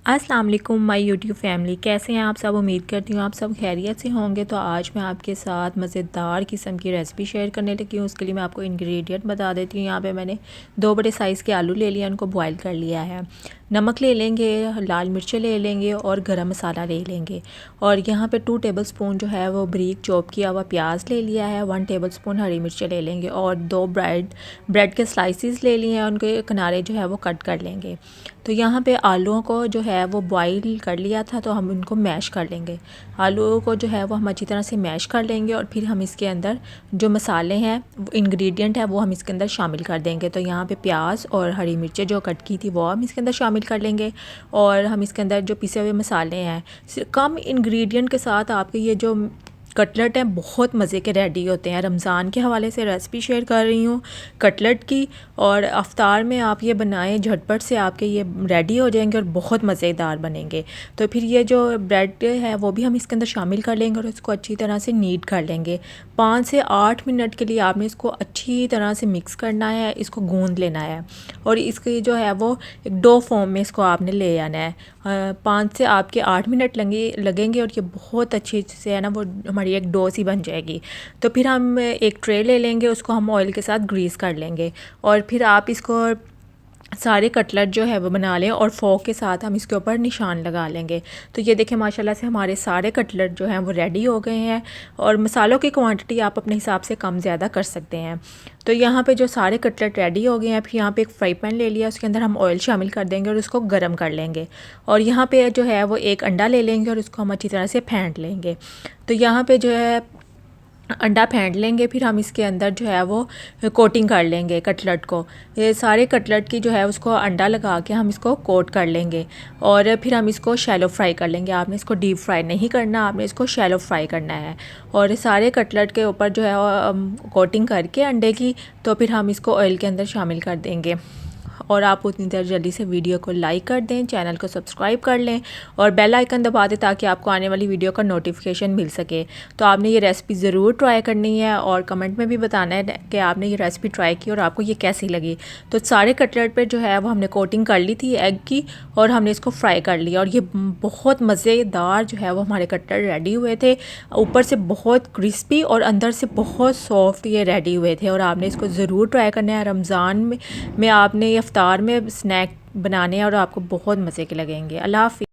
अस्सलाम वालेकुम my YouTube family, कैसे हैं आप सब। उम्मीद करती हूँ आप सब खैरियत से होंगे। तो आज मैं आपके साथ मज़ेदार किस्म की रेसिपी शेयर करने लगी हूँ। उसके लिए मैं आपको इंग्रेडिएंट बता देती हूँ। यहाँ पे मैंने 2 बड़े साइज़ के आलू ले लिया, उनको बॉईल कर लिया है। नमक ले लेंगे, लाल मिर्चें ले लेंगे और गरम मसाला ले लेंगे। और यहाँ पे 2 टेबलस्पून जो है वो बारीक चॉप किया हुआ प्याज ले लिया है। 1 टेबलस्पून हरी मिर्चें ले लेंगे और 2 ब्रेड के स्लाइसिस ले लिए हैं, उनके किनारे जो है वो कट कर लेंगे। तो यहाँ पे आलूओं को जो है वो बॉईल कर लिया था, तो हम उनको मैश कर लेंगे। आलूओं को जो है वो हम अच्छी तरह से मैश कर लेंगे और फिर हम इसके अंदर जो मसाले हैं, इंग्रेडिएंट है, वो हम इसके अंदर शामिल कर देंगे। तो यहाँ पे प्याज और हरी मिर्चें जो कट की थी वो हम इसके अंदर शामिल कर लेंगे। और हम इसके अंदर जो पिसे हुए मसाले हैं, कम इंग्रेडिएंट के साथ आपके ये जो कटलेट हैं बहुत मज़े के रेडी होते हैं। रमज़ान के हवाले से रेसिपी शेयर कर रही हूँ कटलेट की, और अफ्तार में आप ये बनाएं, झटपट से आपके ये रेडी हो जाएंगे और बहुत मज़ेदार बनेंगे। तो फिर ये जो ब्रेड है वो भी हम इसके अंदर शामिल कर लेंगे और इसको अच्छी तरह से नीट कर लेंगे। 5 से 8 मिनट के लिए आपने इसको अच्छी तरह से मिक्स करना है, इसको गूंद लेना है और इसकी जो है वो एक डो फॉर्म में इसको आपने ले आना है। 5 से आपके 8 मिनट लगेंगे और ये बहुत अच्छे से है ना वो हमारी एक डो सी बन जाएगी। तो फिर हम एक ट्रे ले लेंगे, उसको हम ऑयल के साथ ग्रीस कर लेंगे और फिर आप इसको सारे कटलेट जो है वो बना लें और फोक के साथ हम इसके ऊपर निशान लगा लेंगे। तो ये देखें माशाल्लाह से हमारे सारे कटलेट जो हैं वो रेडी हो गए हैं। और मसालों की क्वांटिटी आप अपने हिसाब से कम ज़्यादा कर सकते हैं। तो यहाँ पे जो सारे कटलेट रेडी हो गए हैं, फिर यहाँ पे एक फ्राई पैन ले लिया, उसके अंदर हम ऑयल शामिल कर देंगे और उसको गर्म कर लेंगे। और यहाँ पे जो है वो एक अंडा ले लेंगे और उसको हम अच्छी तरह से फेंट लेंगे। तो यहाँ पे जो है अंडा फेंट लेंगे, फिर हम इसके अंदर जो है वो कोटिंग कर लेंगे कटलेट को। ये सारे कटलेट की जो है उसको अंडा लगा के हम इसको कोट कर लेंगे और फिर हम इसको शैलो फ्राई कर लेंगे। आपने इसको डीप फ्राई नहीं करना, आपने इसको शैलो फ्राई करना है। और सारे कटलेट के ऊपर जो है कोटिंग करके अंडे की, तो फिर हम इसको ऑयल के अंदर शामिल कर देंगे। और आप उतनी देर जल्दी से वीडियो को लाइक कर दें, चैनल को सब्सक्राइब कर लें और बेल आइकन दबा दें ताकि आपको आने वाली वीडियो का नोटिफिकेशन मिल सके। तो आपने ये रेसिपी ज़रूर ट्राई करनी है और कमेंट में भी बताना है कि आपने ये रेसिपी ट्राई की और आपको ये कैसी लगी। तो सारे कटलेट पे जो है वो हमने कोटिंग कर ली थी एग की और हमने इसको फ्राई कर लिया और ये बहुत मज़ेदार जो है वो हमारे कटलेट रेडी हुए थे। ऊपर से बहुत क्रिस्पी और अंदर से बहुत सॉफ्ट ये रेडी हुए थे और आपने इसको ज़रूर ट्राई करना है। रमज़ान में आपने इफ्तार में स्नैक बनाने हैं और आपको बहुत मज़े के लगेंगे। अल्लाह हाफ़िज़।